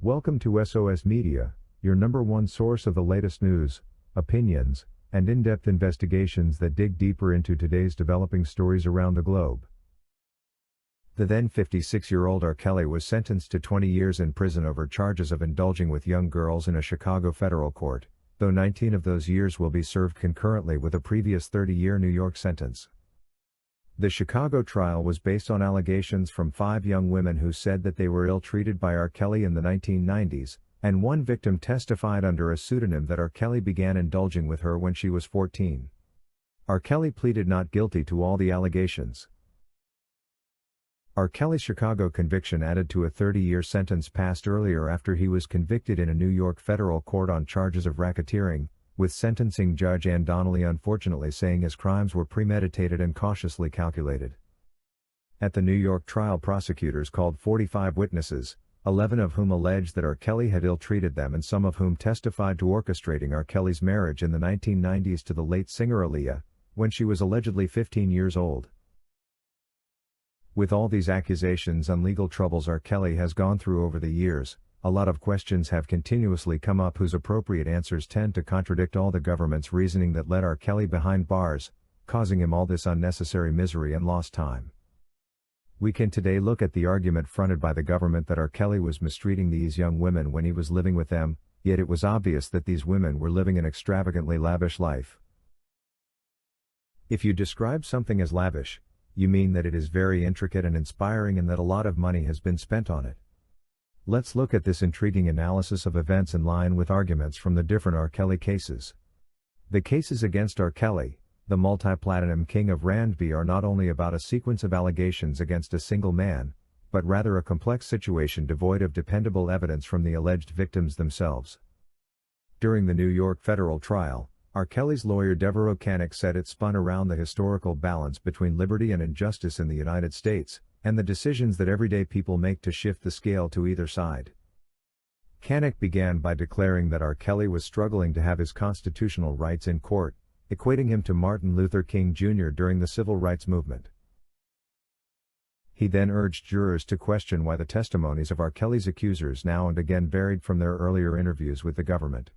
Welcome to SOS Media, your number one source of the latest news, opinions, and in-depth investigations that dig deeper into today's developing stories around the globe. The then 56-year-old R. Kelly was sentenced to 20 years in prison over charges of indulging with young girls in a Chicago federal court, though 19 of those years will be served concurrently with a previous 30-year New York sentence. The Chicago trial was based on allegations from 5 young women who said that they were ill-treated by R. Kelly in the 1990s, and one victim testified under a pseudonym that R. Kelly began indulging with her when she was 14. R. Kelly pleaded not guilty to all the allegations. R. Kelly's Chicago conviction added to a 30-year sentence passed earlier after he was convicted in a New York federal court on charges of racketeering, with sentencing judge Ann Donnelly unfortunately saying his crimes were premeditated and cautiously calculated. At the New York trial, prosecutors called 45 witnesses, 11 of whom alleged that R. Kelly had ill-treated them and some of whom testified to orchestrating R. Kelly's marriage in the 1990s to the late singer Aaliyah, when she was allegedly 15 years old. With all these accusations and legal troubles R. Kelly has gone through over the years, a lot of questions have continuously come up whose appropriate answers tend to contradict all the government's reasoning that led R. Kelly behind bars, causing him all this unnecessary misery and lost time. We can today look at the argument fronted by the government that R. Kelly was mistreating these young women when he was living with them, yet it was obvious that these women were living an extravagantly lavish life. If you describe something as lavish, you mean that it is very intricate and inspiring and that a lot of money has been spent on it. Let's look at this intriguing analysis of events in line with arguments from the different R. Kelly cases. The cases against R. Kelly, the multi-platinum king of R&B, are not only about a sequence of allegations against a single man, but rather a complex situation devoid of dependable evidence from the alleged victims themselves. During the New York federal trial, R. Kelly's lawyer Devereaux Canick said it spun around the historical balance between liberty and injustice in the United States, and the decisions that everyday people make to shift the scale to either side. Canick began by declaring that R. Kelly was struggling to have his constitutional rights in court, equating him to Martin Luther King Jr. during the civil rights movement. He then urged jurors to question why the testimonies of R. Kelly's accusers now and again varied from their earlier interviews with the government.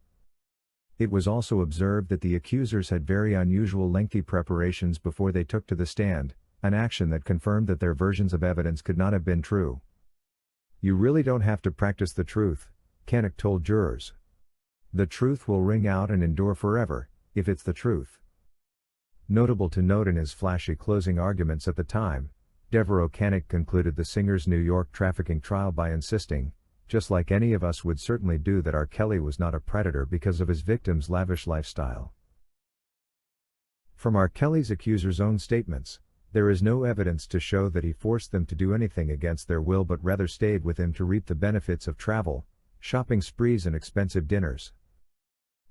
It was also observed that the accusers had very unusual lengthy preparations before they took to the stand, an action that confirmed that their versions of evidence could not have been true. "You really don't have to practice the truth," Canick told jurors. "The truth will ring out and endure forever, if it's the truth." Notable to note in his flashy closing arguments at the time, Devereaux Canick concluded the singer's New York trafficking trial by insisting, just like any of us would certainly do, that R. Kelly was not a predator because of his victims' lavish lifestyle. From R. Kelly's accusers' own statements, there is no evidence to show that he forced them to do anything against their will but rather stayed with him to reap the benefits of travel, shopping sprees and expensive dinners.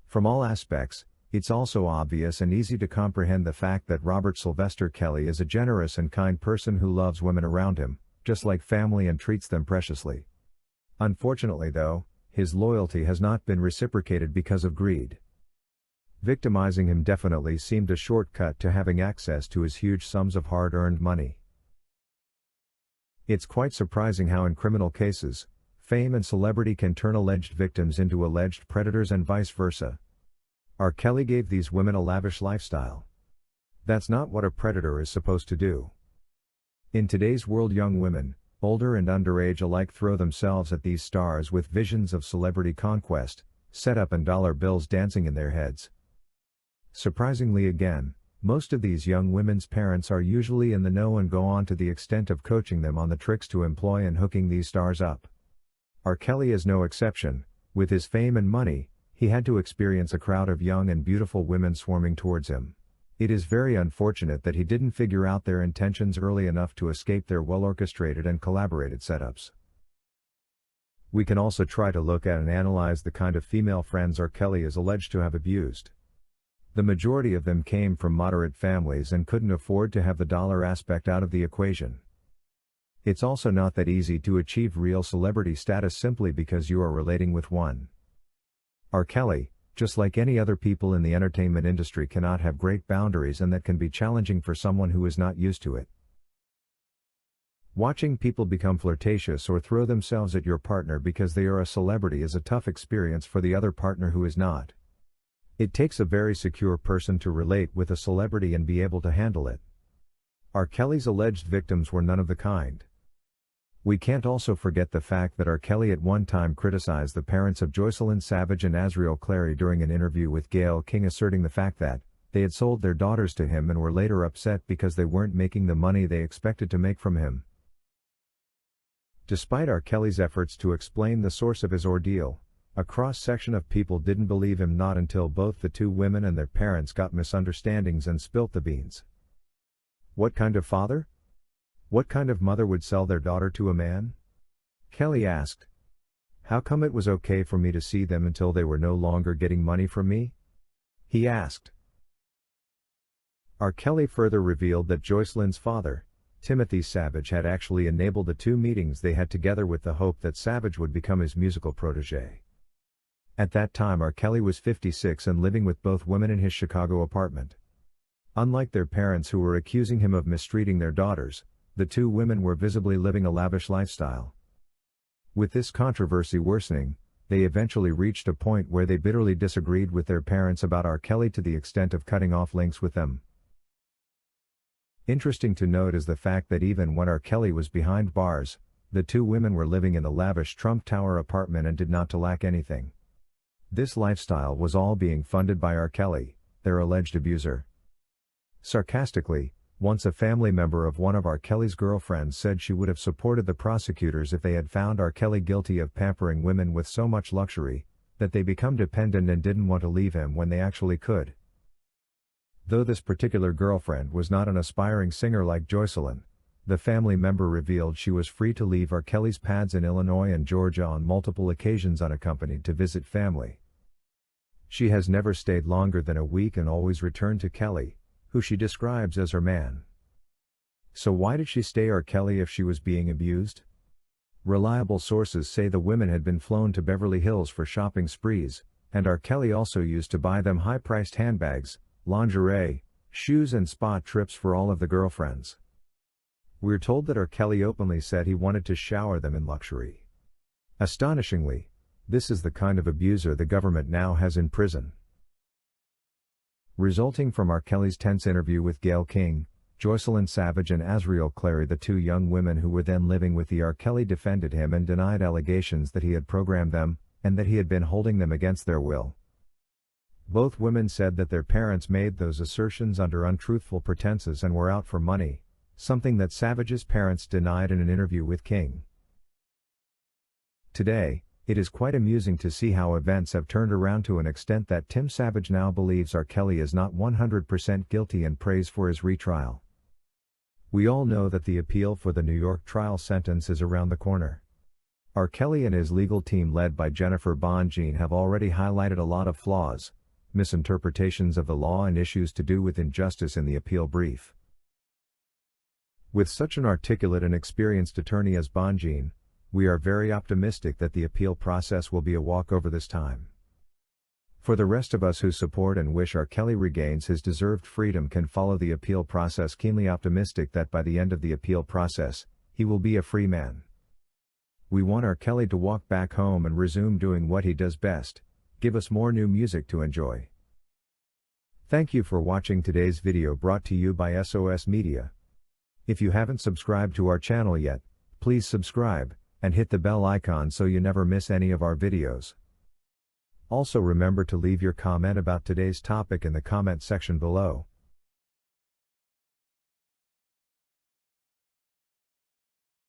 From all aspects, it's also obvious and easy to comprehend the fact that Robert Sylvester Kelly is a generous and kind person who loves women around him, just like family, and treats them preciously. Unfortunately though, his loyalty has not been reciprocated because of greed. Victimizing him definitely seemed a shortcut to having access to his huge sums of hard-earned money. It's quite surprising how in criminal cases, fame and celebrity can turn alleged victims into alleged predators and vice versa. R. Kelly gave these women a lavish lifestyle. That's not what a predator is supposed to do. In today's world, young women, older and underage alike, throw themselves at these stars with visions of celebrity conquest, setup and dollar bills dancing in their heads. Surprisingly again, most of these young women's parents are usually in the know and go on to the extent of coaching them on the tricks to employ and hooking these stars up. R. Kelly is no exception. With his fame and money, he had to experience a crowd of young and beautiful women swarming towards him. It is very unfortunate that he didn't figure out their intentions early enough to escape their well-orchestrated and collaborated setups. We can also try to look at and analyze the kind of female friends R. Kelly is alleged to have abused. The majority of them came from moderate families and couldn't afford to have the dollar aspect out of the equation. It's also not that easy to achieve real celebrity status simply because you are relating with one. R. Kelly, just like any other people in the entertainment industry, cannot have great boundaries, and that can be challenging for someone who is not used to it. Watching people become flirtatious or throw themselves at your partner because they are a celebrity is a tough experience for the other partner who is not. It takes a very secure person to relate with a celebrity and be able to handle it. R. Kelly's alleged victims were none of the kind. We can't also forget the fact that R. Kelly at one time criticized the parents of Joycelyn Savage and Azriel Clary during an interview with Gayle King, asserting the fact that they had sold their daughters to him and were later upset because they weren't making the money they expected to make from him. Despite R. Kelly's efforts to explain the source of his ordeal, a cross-section of people didn't believe him, not until both the two women and their parents got misunderstandings and spilt the beans. What kind of father? What kind of mother would sell their daughter to a man? Kelly asked. How come it was okay for me to see them until they were no longer getting money from me? He asked. R. Kelly further revealed that Joycelyn's father, Timothy Savage, had actually enabled the two meetings they had together with the hope that Savage would become his musical protege. At that time R. Kelly was 56 and living with both women in his Chicago apartment. Unlike their parents who were accusing him of mistreating their daughters, the two women were visibly living a lavish lifestyle. With this controversy worsening, they eventually reached a point where they bitterly disagreed with their parents about R. Kelly to the extent of cutting off links with them. Interesting to note is the fact that even when R. Kelly was behind bars, the two women were living in the lavish Trump Tower apartment and did not lack anything. This lifestyle was all being funded by R. Kelly, their alleged abuser. Sarcastically, once a family member of one of R. Kelly's girlfriends said she would have supported the prosecutors if they had found R. Kelly guilty of pampering women with so much luxury, that they become dependent and didn't want to leave him when they actually could. Though this particular girlfriend was not an aspiring singer like Joycelyn, the family member revealed she was free to leave R. Kelly's pads in Illinois and Georgia on multiple occasions unaccompanied to visit family. She has never stayed longer than a week and always returned to Kelly, who she describes as her man. So why did she stay R. Kelly if she was being abused? Reliable sources say the women had been flown to Beverly Hills for shopping sprees, and R. Kelly also used to buy them high-priced handbags, lingerie, shoes and spa trips for all of the girlfriends. We're told that R. Kelly openly said he wanted to shower them in luxury. Astonishingly, this is the kind of abuser the government now has in prison. Resulting from R. Kelly's tense interview with Gayle King, Joycelyn Savage and Azriel Clary, the two young women who were then living with the R. Kelly, defended him and denied allegations that he had programmed them, and that he had been holding them against their will. Both women said that their parents made those assertions under untruthful pretenses and were out for money, something that Savage's parents denied in an interview with King. Today, it is quite amusing to see how events have turned around to an extent that Tim Savage now believes R. Kelly is not 100% guilty and prays for his retrial. We all know that the appeal for the New York trial sentence is around the corner. R. Kelly and his legal team led by Jennifer Bonjean have already highlighted a lot of flaws, misinterpretations of the law and issues to do with injustice in the appeal brief. With such an articulate and experienced attorney as Bonjean, we are very optimistic that the appeal process will be a walkover this time. For the rest of us who support and wish R. Kelly regains his deserved freedom can follow the appeal process keenly optimistic that by the end of the appeal process, he will be a free man. We want R. Kelly to walk back home and resume doing what he does best, give us more new music to enjoy. Thank you for watching today's video brought to you by SOS Media. If you haven't subscribed to our channel yet, please subscribe, and hit the bell icon so you never miss any of our videos. Also remember to leave your comment about today's topic in the comment section below.